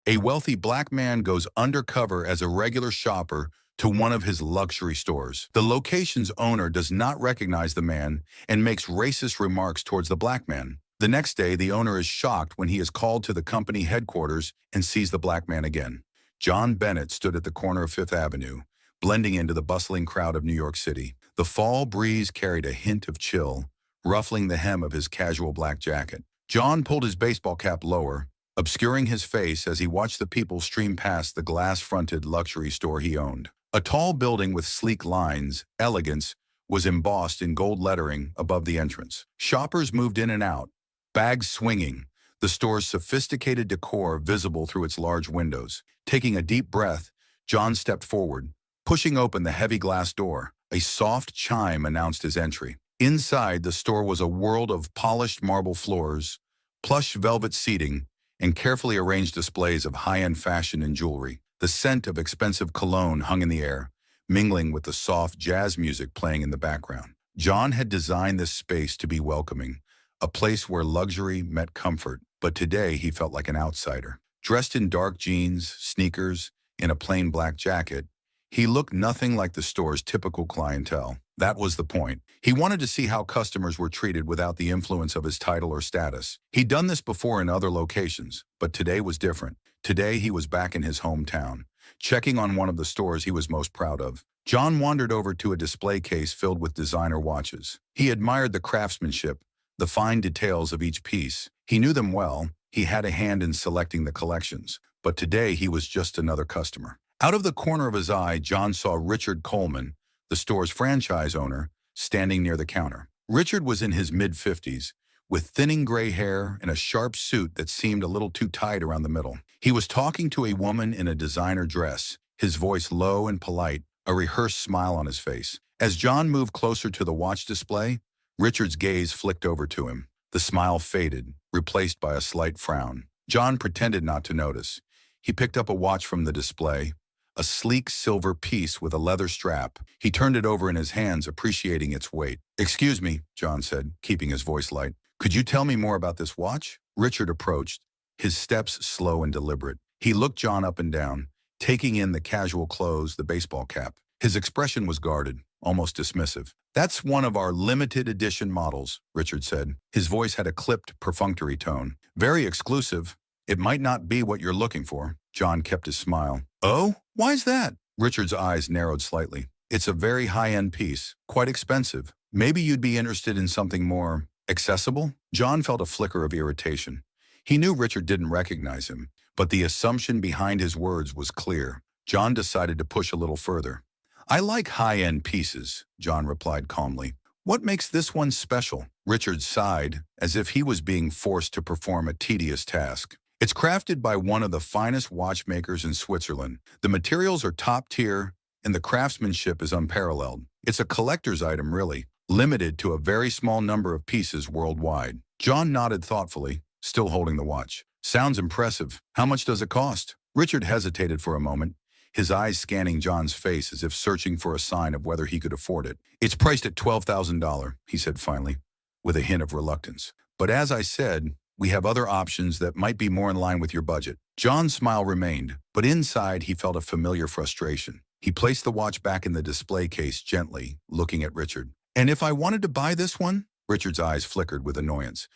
A wealthy black man goes undercover as a regular shopper to one of his luxury stores. The location's owner does not recognize the man and makes racist remarks towards the black man. The next day, the owner is shocked when he is called to the company headquarters and sees the black man again. John Bennett stood at the corner of Fifth Avenue, blending into the bustling crowd of New York City. The fall breeze carried a hint of chill, ruffling the hem of his casual black jacket. John pulled his baseball cap lower, obscuring his face as he watched the people stream past the glass-fronted luxury store he owned. A tall building with sleek lines, elegance, was embossed in gold lettering above the entrance. Shoppers moved in and out, bags swinging, the store's sophisticated decor visible through its large windows. Taking a deep breath, John stepped forward, pushing open the heavy glass door. A soft chime announced his entry. Inside, the store was a world of polished marble floors, plush velvet seating, and carefully arranged displays of high-end fashion and jewelry. The scent of expensive cologne hung in the air, mingling with the soft jazz music playing in the background. John had designed this space to be welcoming, a place where luxury met comfort, but today he felt like an outsider. Dressed in dark jeans, sneakers, and a plain black jacket, he looked nothing like the store's typical clientele. That was the point. He wanted to see how customers were treated without the influence of his title or status. He'd done this before in other locations, but today was different. Today he was back in his hometown, checking on one of the stores he was most proud of. John wandered over to a display case filled with designer watches. He admired the craftsmanship, the fine details of each piece. He knew them well. He had a hand in selecting the collections. But today he was just another customer. Out of the corner of his eye, John saw Richard Coleman, the store's franchise owner, standing near the counter. Richard was in his mid-50s, with thinning gray hair and a sharp suit that seemed a little too tight around the middle. He was talking to a woman in a designer dress, his voice low and polite, a rehearsed smile on his face. As John moved closer to the watch display, Richard's gaze flicked over to him. The smile faded, replaced by a slight frown. John pretended not to notice. He picked up a watch from the display, a sleek silver piece with a leather strap. He turned it over in his hands, appreciating its weight. "Excuse me," John said, keeping his voice light. "Could you tell me more about this watch?" Richard approached, his steps slow and deliberate. He looked John up and down, taking in the casual clothes, the baseball cap. His expression was guarded, almost dismissive. "That's one of our limited edition models," Richard said. His voice had a clipped, perfunctory tone. "Very exclusive. It might not be what you're looking for." John kept his smile. "Oh? Why's that?" Richard's eyes narrowed slightly. "It's a very high-end piece, quite expensive. Maybe you'd be interested in something more accessible?" John felt a flicker of irritation. He knew Richard didn't recognize him, but the assumption behind his words was clear. John decided to push a little further. "I like high-end pieces," John replied calmly. "What makes this one special?" Richard sighed, as if he was being forced to perform a tedious task. "It's crafted by one of the finest watchmakers in Switzerland. The materials are top tier, and the craftsmanship is unparalleled. It's a collector's item, really, limited to a very small number of pieces worldwide." John nodded thoughtfully, still holding the watch. "Sounds impressive. How much does it cost?" Richard hesitated for a moment, his eyes scanning John's face as if searching for a sign of whether he could afford it. "It's priced at $12,000, he said finally, with a hint of reluctance. "But as I said, we have other options that might be more in line with your budget." John's smile remained, but inside he felt a familiar frustration. He placed the watch back in the display case gently, looking at Richard. "And if I wanted to buy this one?" Richard's eyes flickered with annoyance.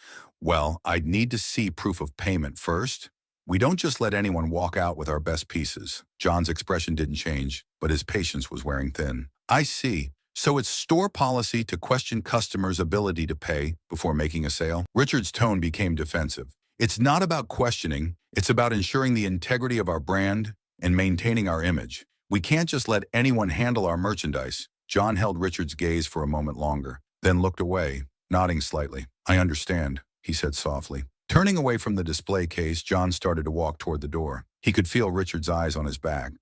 "Well, I'd need to see proof of payment first. We don't just let anyone walk out with our best pieces." John's expression didn't change, but his patience was wearing thin. "I see. So it's store policy to question customers' ability to pay before making a sale?" Richard's tone became defensive. "It's not about questioning. It's about ensuring the integrity of our brand and maintaining our image. We can't just let anyone handle our merchandise." John held Richard's gaze for a moment longer, then looked away, nodding slightly. "I understand," he said softly. Turning away from the display case, John started to walk toward the door. He could feel Richard's eyes on his back,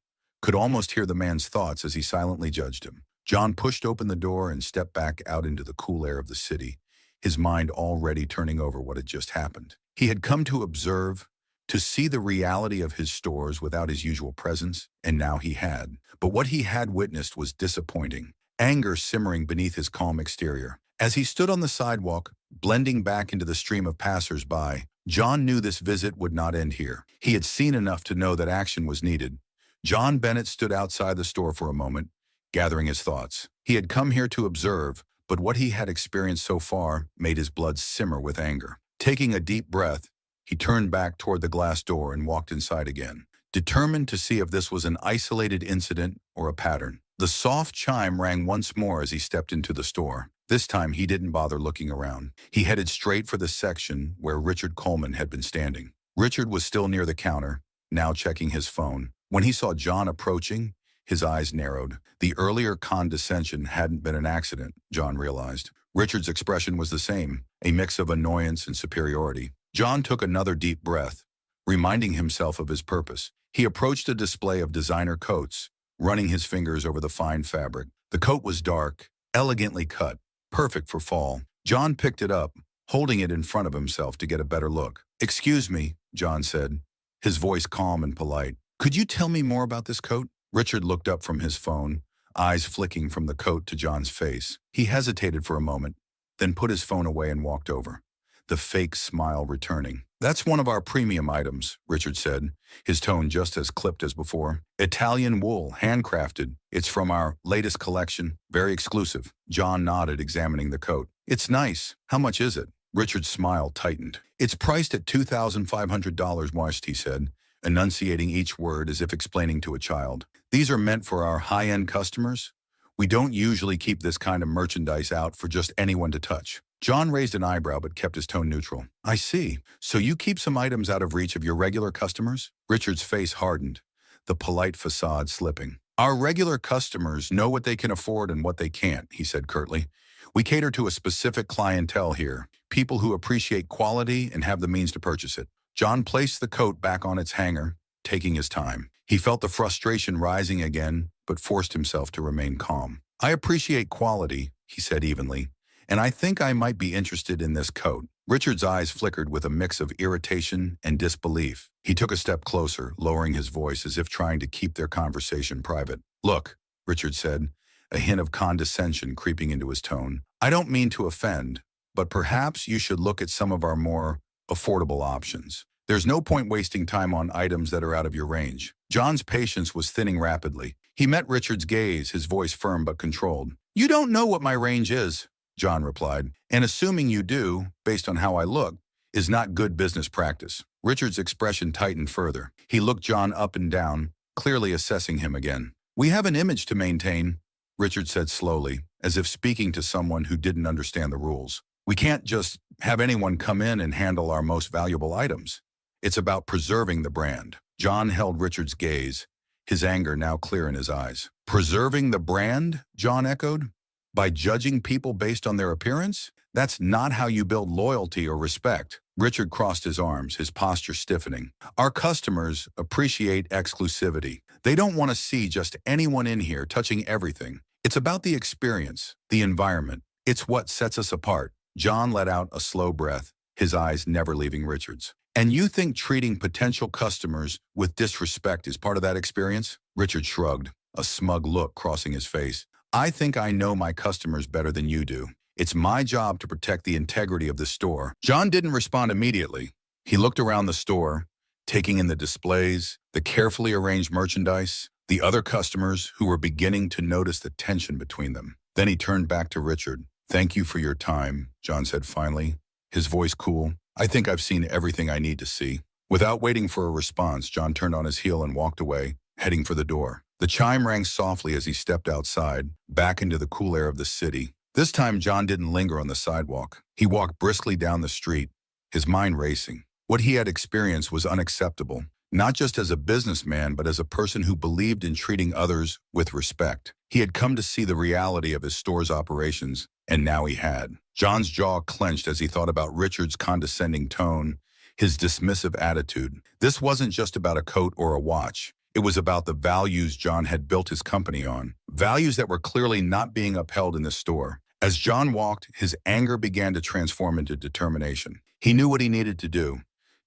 could almost hear the man's thoughts as he silently judged him. John pushed open the door and stepped back out into the cool air of the city, his mind already turning over what had just happened. He had come to observe, to see the reality of his stores without his usual presence, and now he had. But what he had witnessed was disappointing, anger simmering beneath his calm exterior. As he stood on the sidewalk, blending back into the stream of passers-by, John knew this visit would not end here. He had seen enough to know that action was needed. John Bennett stood outside the store for a moment, gathering his thoughts. He had come here to observe, but what he had experienced so far made his blood simmer with anger. Taking a deep breath, he turned back toward the glass door and walked inside again, determined to see if this was an isolated incident or a pattern. The soft chime rang once more as he stepped into the store. This time, he didn't bother looking around. He headed straight for the section where Richard Coleman had been standing. Richard was still near the counter, now checking his phone. When he saw John approaching, his eyes narrowed. The earlier condescension hadn't been an accident, John realized. Richard's expression was the same, a mix of annoyance and superiority. John took another deep breath, reminding himself of his purpose. He approached a display of designer coats, running his fingers over the fine fabric. The coat was dark, elegantly cut, perfect for fall. John picked it up, holding it in front of himself to get a better look. "Excuse me," John said, his voice calm and polite. "Could you tell me more about this coat?" Richard looked up from his phone, eyes flicking from the coat to John's face. He hesitated for a moment, then put his phone away and walked over, the fake smile returning. "That's one of our premium items," Richard said, his tone just as clipped as before. "Italian wool, handcrafted. It's from our latest collection, very exclusive." John nodded, examining the coat. "It's nice. How much is it?" Richard's smile tightened. "It's priced at $2,500, moist," he said, enunciating each word as if explaining to a child. "These are meant for our high-end customers. We don't usually keep this kind of merchandise out for just anyone to touch." John raised an eyebrow but kept his tone neutral. "I see. So you keep some items out of reach of your regular customers?" Richard's face hardened, the polite facade slipping. "Our regular customers know what they can afford and what they can't," he said curtly. "We cater to a specific clientele here, people who appreciate quality and have the means to purchase it." John placed the coat back on its hanger, taking his time. He felt the frustration rising again, but forced himself to remain calm. "I appreciate quality," he said evenly, "and I think I might be interested in this coat." Richard's eyes flickered with a mix of irritation and disbelief. He took a step closer, lowering his voice as if trying to keep their conversation private. "Look," Richard said, a hint of condescension creeping into his tone. "I don't mean to offend, but perhaps you should look at some of our more affordable options. There's no point wasting time on items that are out of your range." John's patience was thinning rapidly. He met Richard's gaze, his voice firm but controlled. "You don't know what my range is," John replied, "and assuming you do, based on how I look, is not good business practice." Richard's expression tightened further. He looked John up and down, clearly assessing him again. "We have an image to maintain," Richard said slowly, as if speaking to someone who didn't understand the rules. "We can't just have anyone come in and handle our most valuable items. It's about preserving the brand." John held Richard's gaze, his anger now clear in his eyes. "Preserving the brand?" John echoed. "By judging people based on their appearance? That's not how you build loyalty or respect." Richard crossed his arms, his posture stiffening. "Our customers appreciate exclusivity. They don't want to see just anyone in here touching everything. It's about the experience, the environment. It's what sets us apart." John let out a slow breath, his eyes never leaving Richard's. "And you think treating potential customers with disrespect is part of that experience?" Richard shrugged, a smug look crossing his face. "I think I know my customers better than you do. It's my job to protect the integrity of the store." John didn't respond immediately. He looked around the store, taking in the displays, the carefully arranged merchandise, the other customers who were beginning to notice the tension between them. Then he turned back to Richard. "Thank you for your time," John said finally, his voice cool. "I think I've seen everything I need to see." Without waiting for a response, John turned on his heel and walked away, heading for the door. The chime rang softly as he stepped outside, back into the cool air of the city. This time, John didn't linger on the sidewalk. He walked briskly down the street, his mind racing. What he had experienced was unacceptable, not just as a businessman, but as a person who believed in treating others with respect. He had come to see the reality of his store's operations, and now he had. John's jaw clenched as he thought about Richard's condescending tone, his dismissive attitude. This wasn't just about a coat or a watch. It was about the values John had built his company on, values that were clearly not being upheld in the store. As John walked, his anger began to transform into determination. He knew what he needed to do.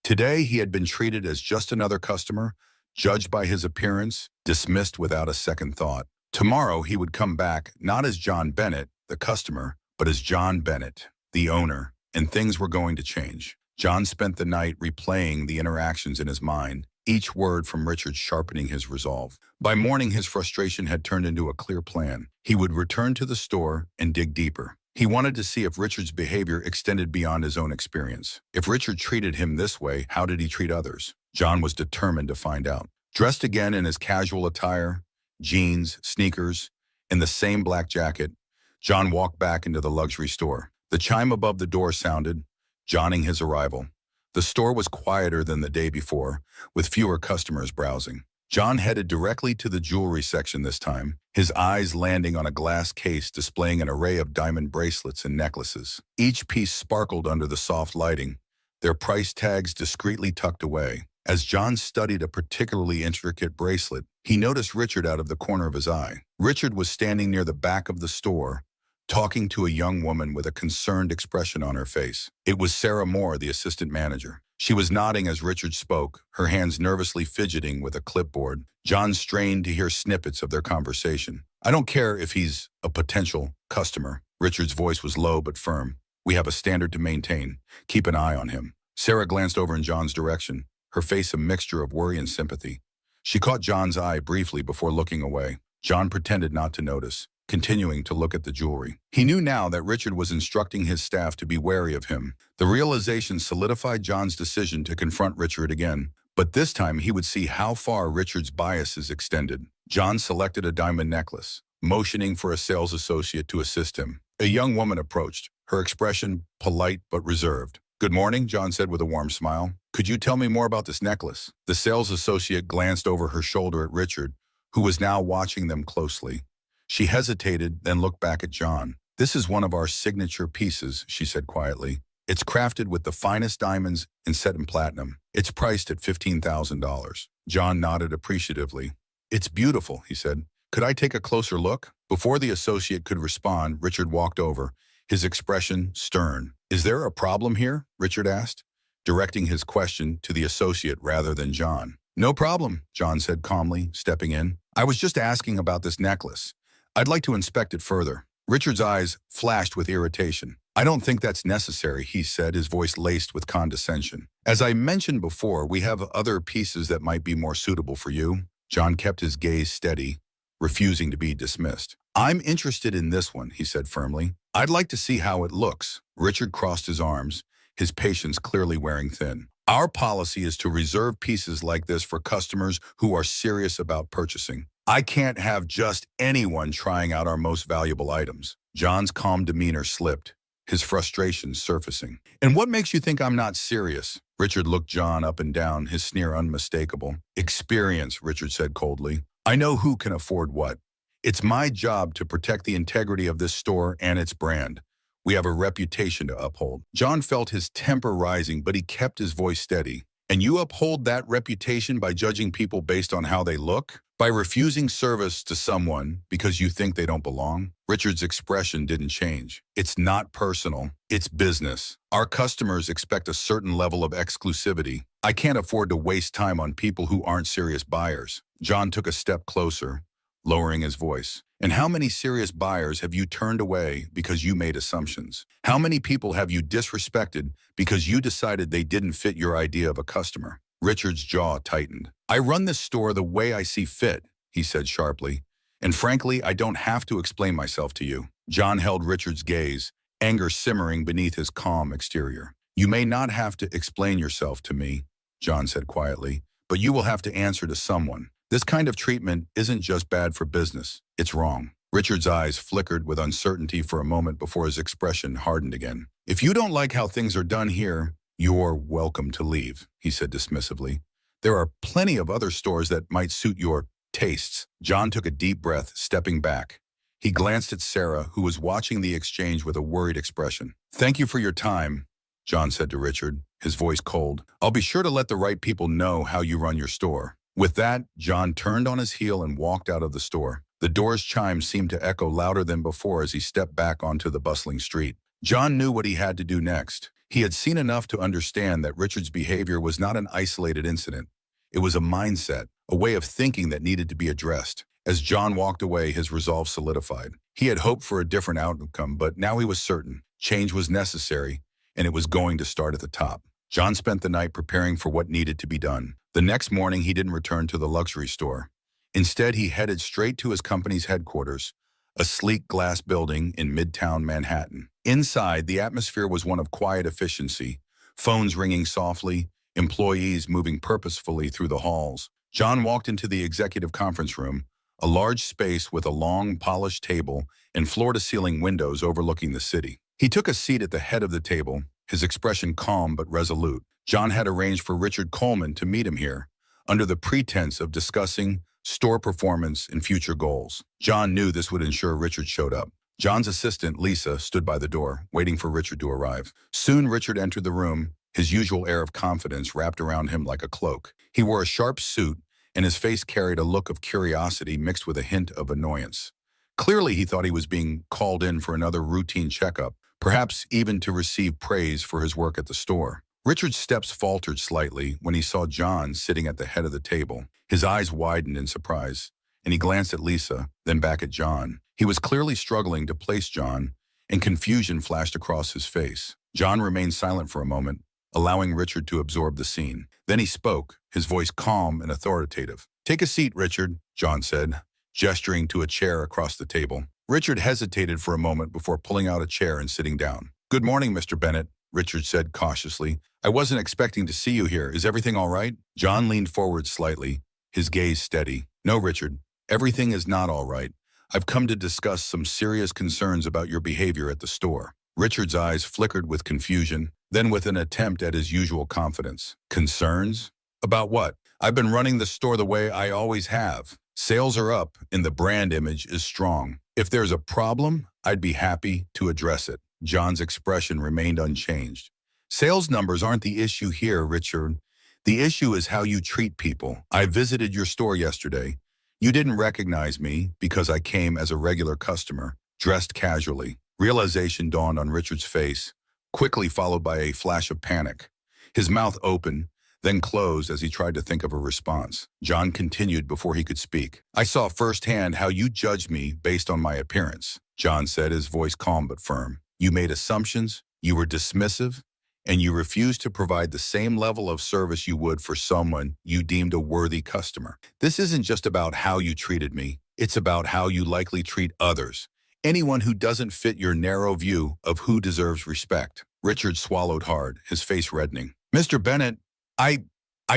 Today, he had been treated as just another customer, judged by his appearance, dismissed without a second thought. Tomorrow, he would come back not as John Bennett, the customer, but as John Bennett, the owner, and things were going to change. John spent the night replaying the interactions in his mind, each word from Richard sharpening his resolve. By morning, his frustration had turned into a clear plan. He would return to the store and dig deeper. He wanted to see if Richard's behavior extended beyond his own experience. If Richard treated him this way, how did he treat others? John was determined to find out. Dressed again in his casual attire, jeans, sneakers, and the same black jacket, John walked back into the luxury store. The chime above the door sounded, johnning his arrival. The store was quieter than the day before, with fewer customers browsing. John headed directly to the jewelry section this time, his eyes landing on a glass case displaying an array of diamond bracelets and necklaces. Each piece sparkled under the soft lighting, their price tags discreetly tucked away. As John studied a particularly intricate bracelet, he noticed Richard out of the corner of his eye. Richard was standing near the back of the store, talking to a young woman with a concerned expression on her face. It was Sarah Moore, the assistant manager. She was nodding as Richard spoke, her hands nervously fidgeting with a clipboard. John strained to hear snippets of their conversation. "I don't care if he's a potential customer." Richard's voice was low but firm. "We have a standard to maintain. Keep an eye on him." Sarah glanced over in John's direction, her face a mixture of worry and sympathy. She caught John's eye briefly before looking away. John pretended not to notice, continuing to look at the jewelry. He knew now that Richard was instructing his staff to be wary of him. The realization solidified John's decision to confront Richard again, but this time he would see how far Richard's biases extended. John selected a diamond necklace, motioning for a sales associate to assist him. A young woman approached, her expression polite but reserved. "Good morning," John said with a warm smile. "Could you tell me more about this necklace?" The sales associate glanced over her shoulder at Richard, who was now watching them closely. She hesitated, then looked back at John. "This is one of our signature pieces," she said quietly. "It's crafted with the finest diamonds and set in platinum. It's priced at $15,000. John nodded appreciatively. "It's beautiful," he said. "Could I take a closer look?" Before the associate could respond, Richard walked over, his expression stern. "Is there a problem here?" Richard asked, directing his question to the associate rather than John. "No problem," John said calmly, stepping in. "I was just asking about this necklace. I'd like to inspect it further." Richard's eyes flashed with irritation. "I don't think that's necessary," he said, his voice laced with condescension. "As I mentioned before, we have other pieces that might be more suitable for you." John kept his gaze steady, refusing to be dismissed. "I'm interested in this one," he said firmly. "I'd like to see how it looks." Richard crossed his arms, his patience clearly wearing thin. "Our policy is to reserve pieces like this for customers who are serious about purchasing. I can't have just anyone trying out our most valuable items." John's calm demeanor slipped, his frustration surfacing. "And what makes you think I'm not serious?" Richard looked John up and down, his sneer unmistakable. "Experience," Richard said coldly. "I know who can afford what. It's my job to protect the integrity of this store and its brand. We have a reputation to uphold." John felt his temper rising, but he kept his voice steady. "And you uphold that reputation by judging people based on how they look? By refusing service to someone because you think they don't belong?" Richard's expression didn't change. "It's not personal. It's business. Our customers expect a certain level of exclusivity. I can't afford to waste time on people who aren't serious buyers." John took a step closer, lowering his voice. "And how many serious buyers have you turned away because you made assumptions? How many people have you disrespected because you decided they didn't fit your idea of a customer?" Richard's jaw tightened. "I run this store the way I see fit," he said sharply. "And frankly, I don't have to explain myself to you." John held Richard's gaze, anger simmering beneath his calm exterior. "You may not have to explain yourself to me," John said quietly, "but you will have to answer to someone. This kind of treatment isn't just bad for business, it's wrong." Richard's eyes flickered with uncertainty for a moment before his expression hardened again. "If you don't like how things are done here, you're welcome to leave," he said dismissively. "There are plenty of other stores that might suit your tastes." John took a deep breath, stepping back. He glanced at Sarah, who was watching the exchange with a worried expression. "Thank you for your time," John said to Richard, his voice cold. "I'll be sure to let the right people know how you run your store." With that, John turned on his heel and walked out of the store. The door's chime seemed to echo louder than before as he stepped back onto the bustling street. John knew what he had to do next. He had seen enough to understand that Richard's behavior was not an isolated incident. It was a mindset, a way of thinking that needed to be addressed. As John walked away, his resolve solidified. He had hoped for a different outcome, but now he was certain. Change was necessary, and it was going to start at the top. John spent the night preparing for what needed to be done. The next morning, he didn't return to the luxury store. Instead, he headed straight to his company's headquarters, a sleek glass building in Midtown Manhattan. Inside, the atmosphere was one of quiet efficiency, phones ringing softly, employees moving purposefully through the halls. John walked into the executive conference room, a large space with a long, polished table and floor-to-ceiling windows overlooking the city. He took a seat at the head of the table, his expression calm but resolute. John had arranged for Richard Coleman to meet him here, under the pretense of discussing store performance and future goals. John knew this would ensure Richard showed up. John's assistant, Lisa, stood by the door, waiting for Richard to arrive. Soon Richard entered the room, his usual air of confidence wrapped around him like a cloak. He wore a sharp suit, and his face carried a look of curiosity mixed with a hint of annoyance. Clearly, he thought he was being called in for another routine checkup, perhaps even to receive praise for his work at the store. Richard's steps faltered slightly when he saw John sitting at the head of the table. His eyes widened in surprise, and he glanced at Lisa, then back at John. He was clearly struggling to place John, and confusion flashed across his face. John remained silent for a moment, allowing Richard to absorb the scene. Then he spoke, his voice calm and authoritative. "Take a seat, Richard," John said, gesturing to a chair across the table. Richard hesitated for a moment before pulling out a chair and sitting down. "Good morning, Mr. Bennett," Richard said cautiously. "I wasn't expecting to see you here. Is everything all right?" John leaned forward slightly, his gaze steady. "No, Richard, everything is not all right. I've come to discuss some serious concerns about your behavior at the store." Richard's eyes flickered with confusion, then with an attempt at his usual confidence. "Concerns? About what? I've been running the store the way I always have. Sales are up and the brand image is strong. If there's a problem, I'd be happy to address it." John's expression remained unchanged. "Sales numbers aren't the issue here, Richard. The issue is how you treat people. I visited your store yesterday. You didn't recognize me because I came as a regular customer, dressed casually." Realization dawned on Richard's face, quickly followed by a flash of panic. His mouth opened, then closed as he tried to think of a response. John continued before he could speak. "I saw firsthand how you judged me based on my appearance," John said, his voice calm but firm. "You made assumptions, you were dismissive, and you refused to provide the same level of service you would for someone you deemed a worthy customer. This isn't just about how you treated me, it's about how you likely treat others. Anyone who doesn't fit your narrow view of who deserves respect." Richard swallowed hard, his face reddening. "Mr. Bennett, I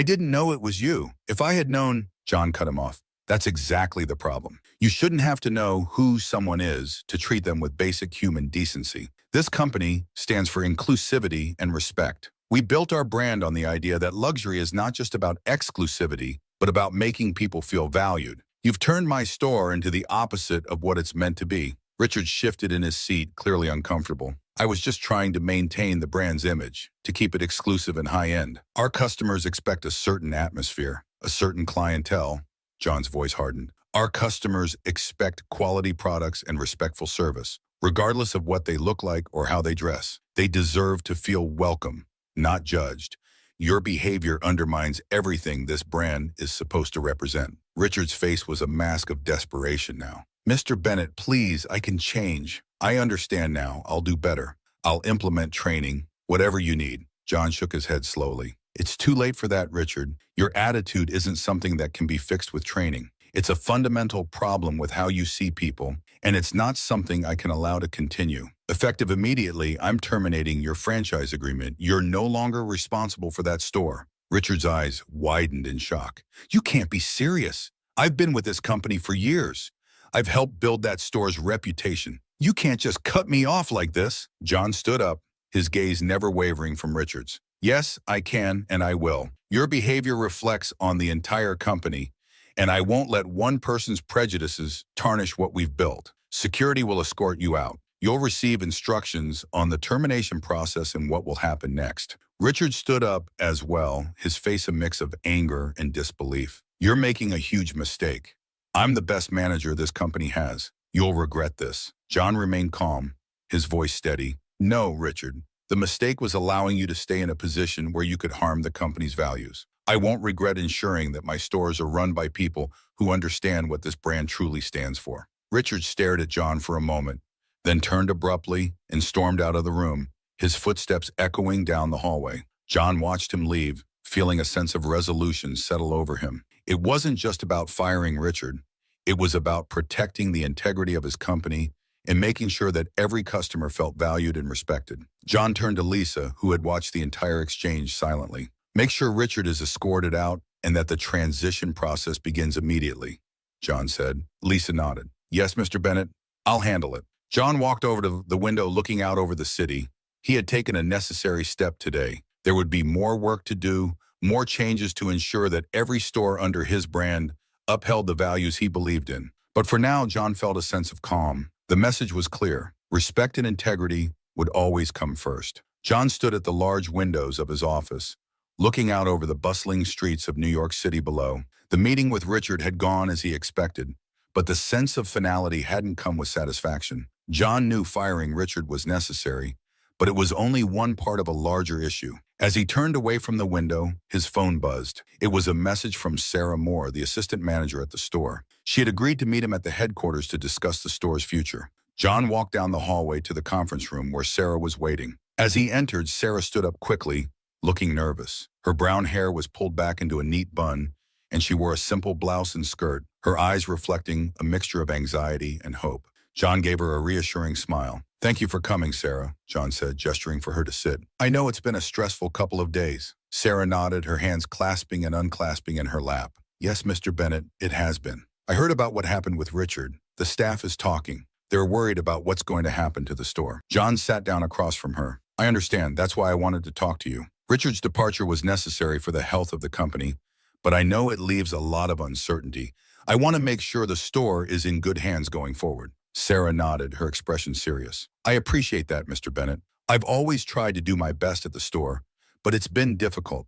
didn't know it was you. If I had known," John cut him off. "That's exactly the problem. You shouldn't have to know who someone is to treat them with basic human decency. This company stands for inclusivity and respect. We built our brand on the idea that luxury is not just about exclusivity, but about making people feel valued. You've turned my store into the opposite of what it's meant to be." Richard shifted in his seat, clearly uncomfortable. "I was just trying to maintain the brand's image, to keep it exclusive and high-end. Our customers expect a certain atmosphere, a certain clientele." John's voice hardened. "Our customers expect quality products and respectful service, regardless of what they look like or how they dress. They deserve to feel welcome, not judged. Your behavior undermines everything this brand is supposed to represent." Richard's face was a mask of desperation now. "Mr. Bennett, please, I can change. I understand now. I'll do better. I'll implement training, whatever you need." John shook his head slowly. "It's too late for that, Richard. Your attitude isn't something that can be fixed with training. It's a fundamental problem with how you see people, and it's not something I can allow to continue. Effective immediately, I'm terminating your franchise agreement. You're no longer responsible for that store." Richard's eyes widened in shock. "You can't be serious. I've been with this company for years. I've helped build that store's reputation. You can't just cut me off like this." John stood up, his gaze never wavering from Richard's. "Yes, I can and I will. Your behavior reflects on the entire company, and I won't let one person's prejudices tarnish what we've built. Security will escort you out. You'll receive instructions on the termination process and what will happen next." Richard stood up as well, his face a mix of anger and disbelief. "You're making a huge mistake. I'm the best manager this company has. You'll regret this." John remained calm, his voice steady. "No, Richard. The mistake was allowing you to stay in a position where you could harm the company's values. I won't regret ensuring that my stores are run by people who understand what this brand truly stands for." Richard stared at John for a moment, then turned abruptly and stormed out of the room, his footsteps echoing down the hallway. John watched him leave, feeling a sense of resolution settle over him. It wasn't just about firing Richard. It was about protecting the integrity of his company and making sure that every customer felt valued and respected. John turned to Lisa, who had watched the entire exchange silently. "Make sure Richard is escorted out and that the transition process begins immediately," John said. Lisa nodded. "Yes, Mr. Bennett, I'll handle it." John walked over to the window looking out over the city. He had taken a necessary step today. There would be more work to do, more changes to ensure that every store under his brand upheld the values he believed in. But for now, John felt a sense of calm. The message was clear. Respect and integrity would always come first. John stood at the large windows of his office, looking out over the bustling streets of New York City below. The meeting with Richard had gone as he expected, but the sense of finality hadn't come with satisfaction. John knew firing Richard was necessary, but it was only one part of a larger issue. As he turned away from the window, his phone buzzed. It was a message from Sarah Moore, the assistant manager at the store. She had agreed to meet him at the headquarters to discuss the store's future. John walked down the hallway to the conference room where Sarah was waiting. As he entered, Sarah stood up quickly, looking nervous. Her brown hair was pulled back into a neat bun, and she wore a simple blouse and skirt, her eyes reflecting a mixture of anxiety and hope. John gave her a reassuring smile. "Thank you for coming, Sarah," John said, gesturing for her to sit. "I know it's been a stressful couple of days." Sarah nodded, her hands clasping and unclasping in her lap. "Yes, Mr. Bennett, it has been. I heard about what happened with Richard. The staff is talking. They're worried about what's going to happen to the store." John sat down across from her. "I understand. That's why I wanted to talk to you. Richard's departure was necessary for the health of the company, but I know it leaves a lot of uncertainty. I want to make sure the store is in good hands going forward." Sarah nodded, her expression serious. "I appreciate that, Mr. Bennett. I've always tried to do my best at the store, but it's been difficult.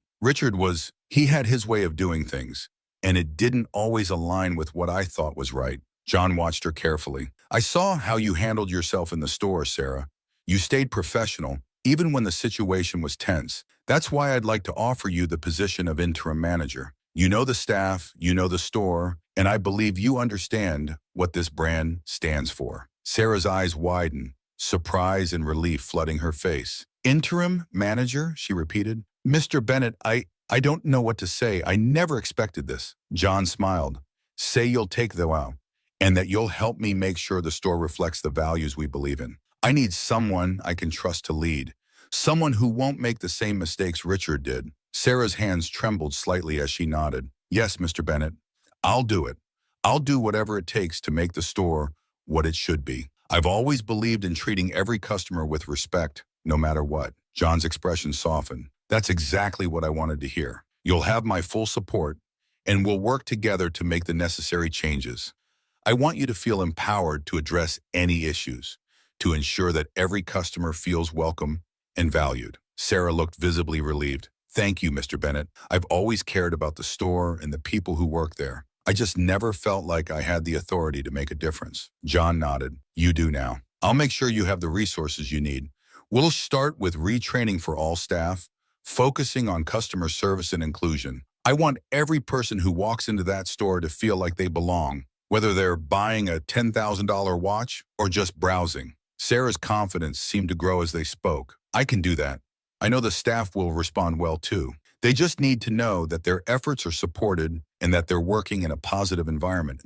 He had his way of doing things, and it didn't always align with what I thought was right." John watched her carefully. "I saw how you handled yourself in the store, Sarah. You stayed professional, even when the situation was tense. That's why I'd like to offer you the position of interim manager. You know the staff, you know the store, and I believe you understand what this brand stands for." Sarah's eyes widened, surprise and relief flooding her face. "Interim manager?" she repeated. "Mr. Bennett, I don't know what to say. I never expected this." John smiled. "Say you'll take the vow, and that you'll help me make sure the store reflects the values we believe in. I need someone I can trust to lead, someone who won't make the same mistakes Richard did." Sarah's hands trembled slightly as she nodded. "Yes, Mr. Bennett, I'll do it. I'll do whatever it takes to make the store what it should be. I've always believed in treating every customer with respect, no matter what." John's expression softened. "That's exactly what I wanted to hear. You'll have my full support, and we'll work together to make the necessary changes. I want you to feel empowered to address any issues, to ensure that every customer feels welcome and valued." Sarah looked visibly relieved. "Thank you, Mr. Bennett. I've always cared about the store and the people who work there. I just never felt like I had the authority to make a difference." John nodded. "You do now. I'll make sure you have the resources you need. We'll start with retraining for all staff, focusing on customer service and inclusion. I want every person who walks into that store to feel like they belong, whether they're buying a $10,000 watch or just browsing." Sarah's confidence seemed to grow as they spoke. "I can do that. I know the staff will respond well too. They just need to know that their efforts are supported and that they're working in a positive environment."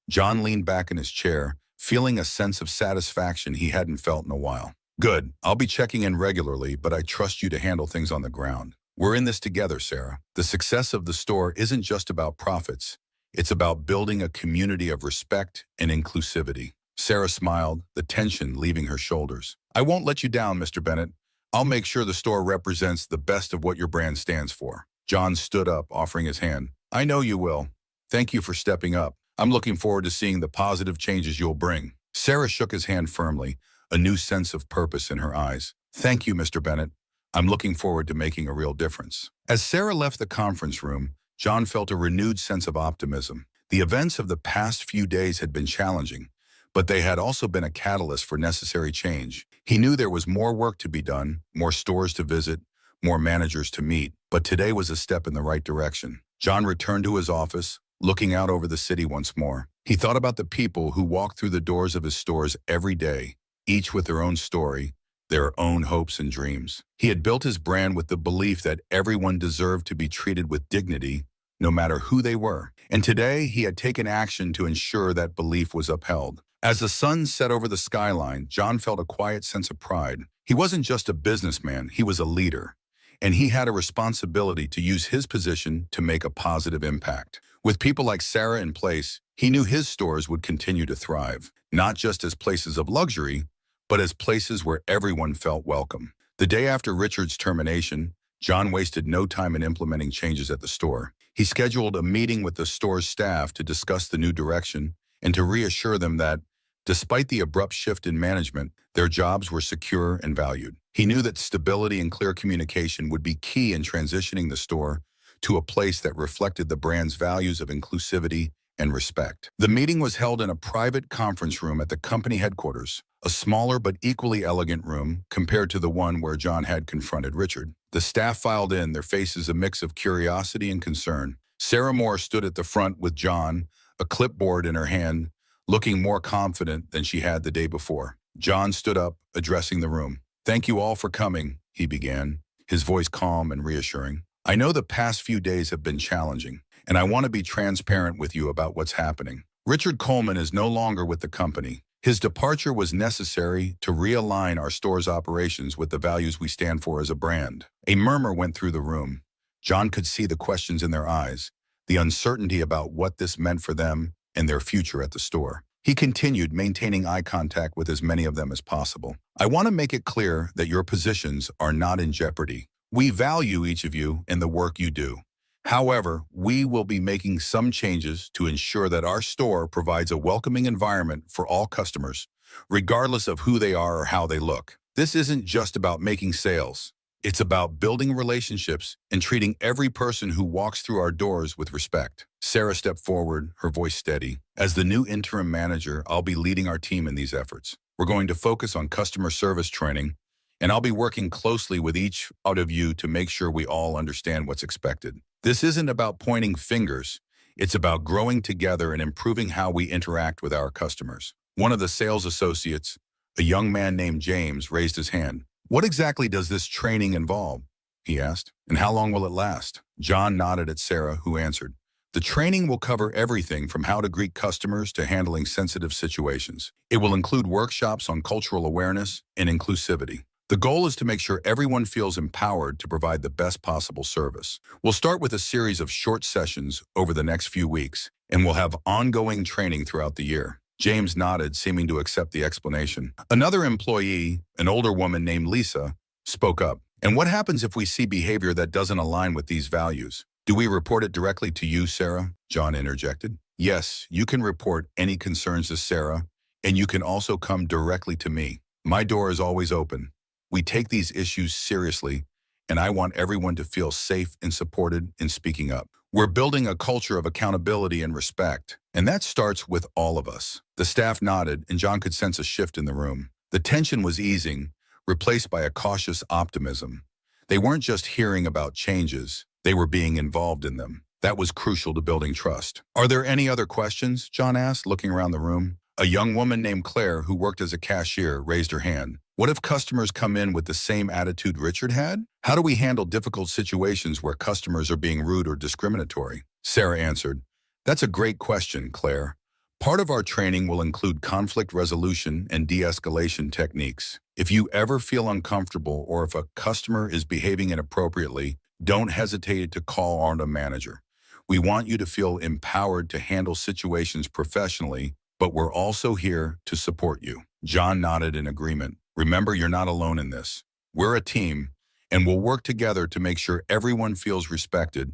John leaned back in his chair, feeling a sense of satisfaction he hadn't felt in a while. "Good. I'll be checking in regularly, but I trust you to handle things on the ground. We're in this together, Sarah. The success of the store isn't just about profits. It's about building a community of respect and inclusivity." Sarah smiled, the tension leaving her shoulders. "I won't let you down, Mr. Bennett. I'll make sure the store represents the best of what your brand stands for." John stood up, offering his hand. "I know you will. Thank you for stepping up. I'm looking forward to seeing the positive changes you'll bring." Sarah shook his hand firmly, a new sense of purpose in her eyes. "Thank you, Mr. Bennett. I'm looking forward to making a real difference." As Sarah left the conference room, John felt a renewed sense of optimism. The events of the past few days had been challenging, but they had also been a catalyst for necessary change. He knew there was more work to be done, more stores to visit, more managers to meet, but today was a step in the right direction. John returned to his office, looking out over the city once more. He thought about the people who walked through the doors of his stores every day, each with their own story, their own hopes and dreams. He had built his brand with the belief that everyone deserved to be treated with dignity, no matter who they were. And today, he had taken action to ensure that belief was upheld. As the sun set over the skyline, John felt a quiet sense of pride. He wasn't just a businessman, he was a leader. And he had a responsibility to use his position to make a positive impact. With people like Sarah in place, he knew his stores would continue to thrive, not just as places of luxury, but as places where everyone felt welcome. The day after Richard's termination, John wasted no time in implementing changes at the store. He scheduled a meeting with the store's staff to discuss the new direction and to reassure them that, despite the abrupt shift in management, their jobs were secure and valued. He knew that stability and clear communication would be key in transitioning the store to a place that reflected the brand's values of inclusivity and respect. The meeting was held in a private conference room at the company headquarters, a smaller but equally elegant room compared to the one where John had confronted Richard. The staff filed in, their faces a mix of curiosity and concern. Sarah Moore stood at the front with John, a clipboard in her hand, looking more confident than she had the day before. John stood up, addressing the room. "Thank you all for coming," he began, his voice calm and reassuring. "I know the past few days have been challenging, and I want to be transparent with you about what's happening. Richard Coleman is no longer with the company. His departure was necessary to realign our store's operations with the values we stand for as a brand." A murmur went through the room. John could see the questions in their eyes, the uncertainty about what this meant for them and their future at the store. He continued, maintaining eye contact with as many of them as possible. "I want to make it clear that your positions are not in jeopardy. We value each of you and the work you do. However, we will be making some changes to ensure that our store provides a welcoming environment for all customers, regardless of who they are or how they look. This isn't just about making sales. It's about building relationships and treating every person who walks through our doors with respect." Sarah stepped forward, her voice steady. "As the new interim manager, I'll be leading our team in these efforts. We're going to focus on customer service training, and I'll be working closely with each out of you to make sure we all understand what's expected. This isn't about pointing fingers. It's about growing together and improving how we interact with our customers." One of the sales associates, a young man named James, raised his hand. "What exactly does this training involve?" he asked. "And how long will it last?" John nodded at Sarah, who answered, "The training will cover everything from how to greet customers to handling sensitive situations. It will include workshops on cultural awareness and inclusivity. The goal is to make sure everyone feels empowered to provide the best possible service. We'll start with a series of short sessions over the next few weeks, and we'll have ongoing training throughout the year." James nodded, seeming to accept the explanation. Another employee, an older woman named Lisa, spoke up. "And what happens if we see behavior that doesn't align with these values? Do we report it directly to you, Sarah?" John interjected. "Yes, you can report any concerns to Sarah, and you can also come directly to me. My door is always open. We take these issues seriously, and I want everyone to feel safe and supported in speaking up. We're building a culture of accountability and respect, and that starts with all of us." The staff nodded, and John could sense a shift in the room. The tension was easing, replaced by a cautious optimism. They weren't just hearing about changes, they were being involved in them. That was crucial to building trust. "Are there any other questions?" John asked, looking around the room. A young woman named Claire, who worked as a cashier, raised her hand. "What if customers come in with the same attitude Richard had? How do we handle difficult situations where customers are being rude or discriminatory?" Sarah answered, "That's a great question, Claire. Part of our training will include conflict resolution and de-escalation techniques. If you ever feel uncomfortable or if a customer is behaving inappropriately, don't hesitate to call on a manager. We want you to feel empowered to handle situations professionally, but we're also here to support you." John nodded in agreement. "Remember, you're not alone in this. We're a team, and we'll work together to make sure everyone feels respected,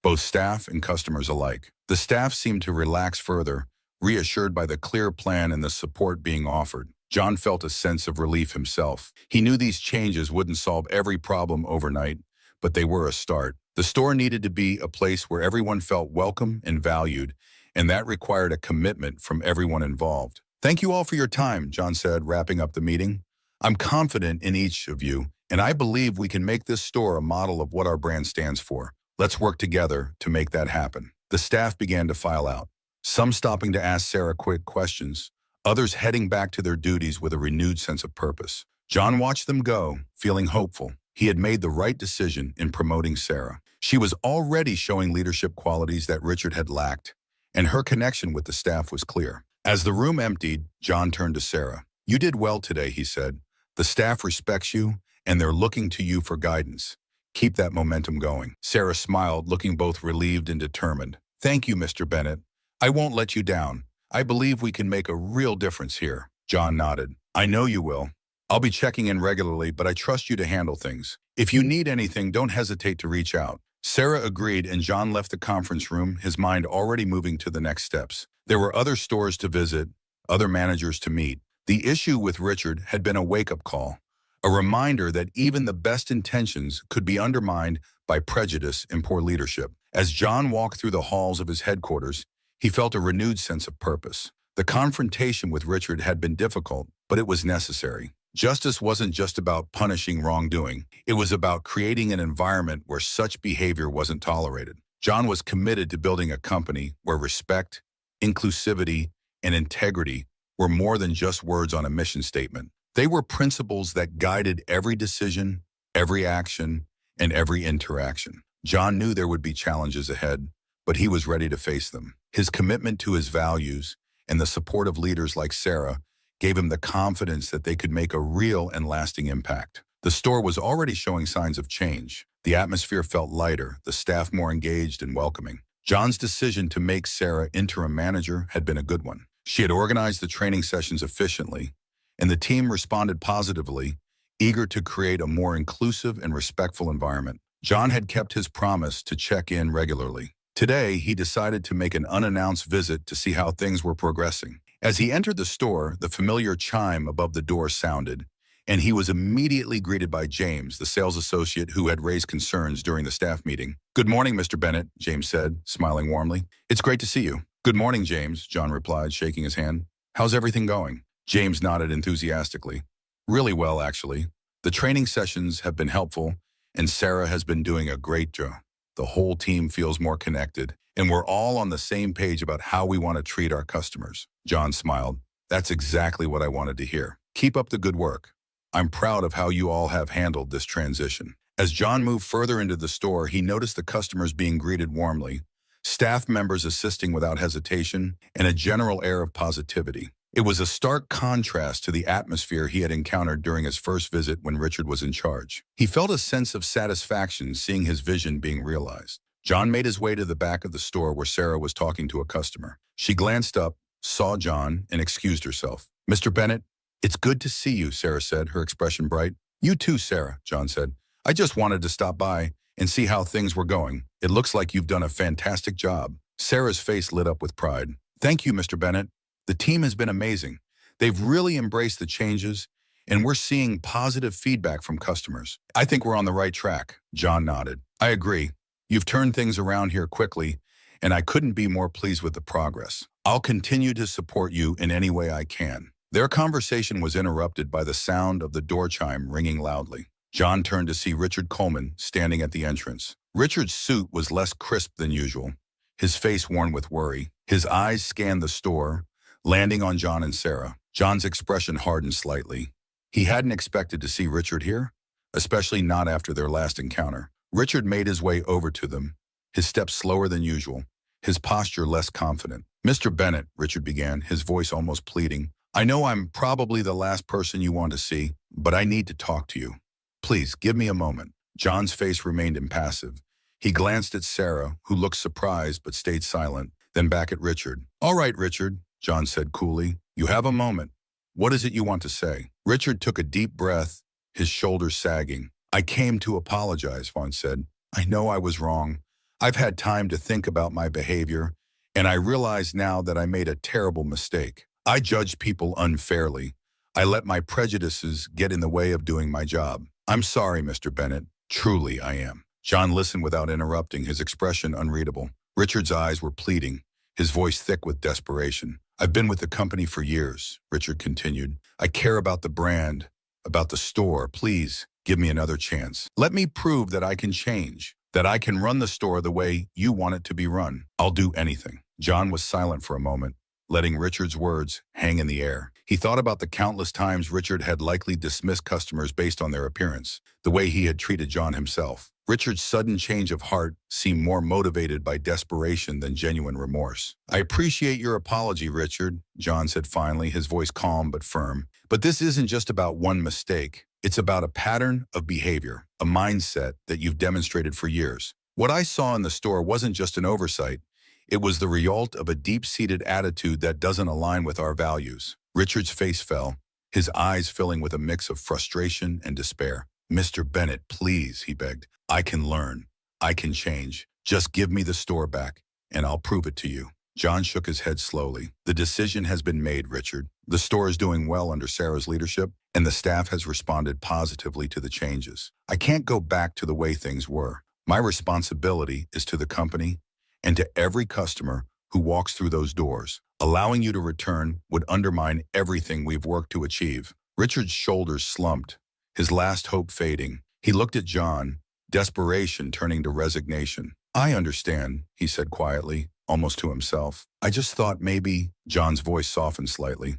both staff and customers alike." The staff seemed to relax further, reassured by the clear plan and the support being offered. John felt a sense of relief himself. He knew these changes wouldn't solve every problem overnight, but they were a start. The store needed to be a place where everyone felt welcome and valued, and that required a commitment from everyone involved. "Thank you all for your time," John said, wrapping up the meeting. "I'm confident in each of you, and I believe we can make this store a model of what our brand stands for. Let's work together to make that happen." The staff began to file out, some stopping to ask Sarah quick questions, others heading back to their duties with a renewed sense of purpose. John watched them go, feeling hopeful. He had made the right decision in promoting Sarah. She was already showing leadership qualities that Richard had lacked, and her connection with the staff was clear. As the room emptied, John turned to Sarah. "You did well today," he said. "The staff respects you, and they're looking to you for guidance. Keep that momentum going." Sarah smiled, looking both relieved and determined. "Thank you, Mr. Bennett. I won't let you down. I believe we can make a real difference here." John nodded. "I know you will. I'll be checking in regularly, but I trust you to handle things. If you need anything, don't hesitate to reach out." Sarah agreed, and John left the conference room, his mind already moving to the next steps. There were other stores to visit, other managers to meet. The issue with Richard had been a wake-up call, a reminder that even the best intentions could be undermined by prejudice and poor leadership. As John walked through the halls of his headquarters, he felt a renewed sense of purpose. The confrontation with Richard had been difficult, but it was necessary. Justice wasn't just about punishing wrongdoing. It was about creating an environment where such behavior wasn't tolerated. John was committed to building a company where respect, inclusivity, and integrity were more than just words on a mission statement. They were principles that guided every decision, every action, and every interaction. John knew there would be challenges ahead, but he was ready to face them. His commitment to his values and the support of leaders like Sarah gave him the confidence that they could make a real and lasting impact. The store was already showing signs of change. The atmosphere felt lighter, the staff more engaged and welcoming. John's decision to make Sarah interim manager had been a good one. She had organized the training sessions efficiently, and the team responded positively, eager to create a more inclusive and respectful environment. John had kept his promise to check in regularly. Today, he decided to make an unannounced visit to see how things were progressing. As he entered the store, the familiar chime above the door sounded, and he was immediately greeted by James, the sales associate who had raised concerns during the staff meeting. "Good morning, Mr. Bennett," James said, smiling warmly. "It's great to see you." "Good morning, James," John replied, shaking his hand. "How's everything going?" James nodded enthusiastically. "Really well, actually. The training sessions have been helpful, and Sarah has been doing a great job. The whole team feels more connected, and we're all on the same page about how we want to treat our customers." John smiled. "That's exactly what I wanted to hear. Keep up the good work. I'm proud of how you all have handled this transition." As John moved further into the store, he noticed the customers being greeted warmly, staff members assisting without hesitation, and a general air of positivity. It was a stark contrast to the atmosphere he had encountered during his first visit when Richard was in charge. He felt a sense of satisfaction seeing his vision being realized. John made his way to the back of the store where Sarah was talking to a customer. She glanced up, saw John, and excused herself. "Mr. Bennett, it's good to see you," Sarah said, her expression bright. "You too, Sarah," John said. "I just wanted to stop by and see how things were going. It looks like you've done a fantastic job." Sarah's face lit up with pride. "Thank you, Mr. Bennett. The team has been amazing. They've really embraced the changes, and we're seeing positive feedback from customers. I think we're on the right track." John nodded. "I agree. You've turned things around here quickly, and I couldn't be more pleased with the progress. I'll continue to support you in any way I can." Their conversation was interrupted by the sound of the door chime ringing loudly. John turned to see Richard Coleman standing at the entrance. Richard's suit was less crisp than usual, his face worn with worry. His eyes scanned the store, landing on John and Sarah. John's expression hardened slightly. He hadn't expected to see Richard here, especially not after their last encounter. Richard made his way over to them, his steps slower than usual, his posture less confident. "Mr. Bennett," Richard began, his voice almost pleading, "I know I'm probably the last person you want to see, but I need to talk to you. Please, give me a moment." John's face remained impassive. He glanced at Sarah, who looked surprised but stayed silent, then back at Richard. "All right, Richard," John said coolly. "You have a moment. What is it you want to say?" Richard took a deep breath, his shoulders sagging. "I came to apologize," Vaughn said. "I know I was wrong. I've had time to think about my behavior, and I realize now that I made a terrible mistake. I judged people unfairly. I let my prejudices get in the way of doing my job. I'm sorry, Mr. Bennett. Truly, I am." John listened without interrupting, his expression unreadable. Richard's eyes were pleading, his voice thick with desperation. "I've been with the company for years," Richard continued. "I care about the brand, about the store. Please, give me another chance. Let me prove that I can change, that I can run the store the way you want it to be run. I'll do anything." John was silent for a moment, letting Richard's words hang in the air. He thought about the countless times Richard had likely dismissed customers based on their appearance, the way he had treated John himself. Richard's sudden change of heart seemed more motivated by desperation than genuine remorse. "I appreciate your apology, Richard," John said finally, his voice calm but firm. "But this isn't just about one mistake. It's about a pattern of behavior, a mindset that you've demonstrated for years. What I saw in the store wasn't just an oversight. It was the result of a deep-seated attitude that doesn't align with our values." Richard's face fell, his eyes filling with a mix of frustration and despair. "Mr. Bennett, please," he begged. "I can learn. I can change. Just give me the store back, and I'll prove it to you." John shook his head slowly. "The decision has been made, Richard. The store is doing well under Sarah's leadership, and the staff has responded positively to the changes. I can't go back to the way things were. My responsibility is to the company and to every customer who walks through those doors. Allowing you to return would undermine everything we've worked to achieve." Richard's shoulders slumped, his last hope fading. He looked at John, desperation turning to resignation. "I understand," he said quietly, almost to himself. "I just thought maybe—" John's voice softened slightly.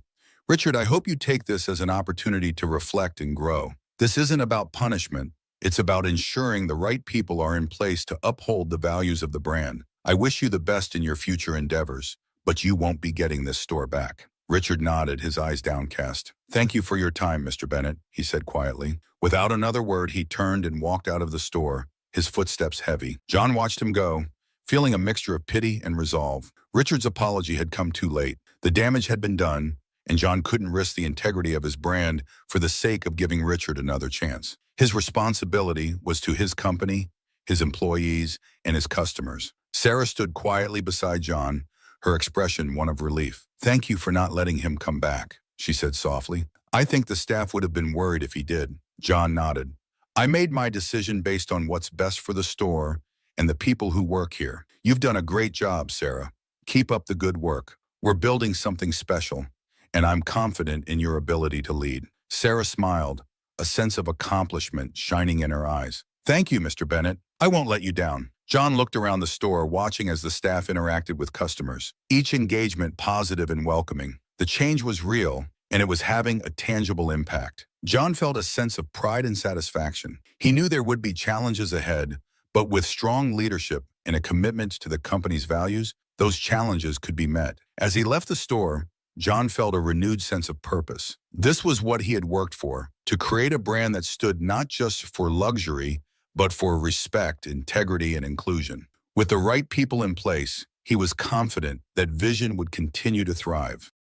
"Richard, I hope you take this as an opportunity to reflect and grow. This isn't about punishment. It's about ensuring the right people are in place to uphold the values of the brand. I wish you the best in your future endeavors, but you won't be getting this store back." Richard nodded, his eyes downcast. "Thank you for your time, Mr. Bennett," he said quietly. Without another word, he turned and walked out of the store, his footsteps heavy. John watched him go, feeling a mixture of pity and resolve. Richard's apology had come too late. The damage had been done, and John couldn't risk the integrity of his brand for the sake of giving Richard another chance. His responsibility was to his company, his employees, and his customers. Sarah stood quietly beside John, her expression one of relief. "Thank you for not letting him come back," she said softly. "I think the staff would have been worried if he did." John nodded. "I made my decision based on what's best for the store and the people who work here. You've done a great job, Sarah. Keep up the good work. We're building something special, and I'm confident in your ability to lead." Sarah smiled, a sense of accomplishment shining in her eyes. "Thank you, Mr. Bennett. I won't let you down." John looked around the store, watching as the staff interacted with customers, each engagement positive and welcoming. The change was real, and it was having a tangible impact. John felt a sense of pride and satisfaction. He knew there would be challenges ahead, but with strong leadership and a commitment to the company's values, those challenges could be met. As he left the store, John felt a renewed sense of purpose. This was what he had worked for, to create a brand that stood not just for luxury, but for respect, integrity, and inclusion. With the right people in place, he was confident that Vision would continue to thrive.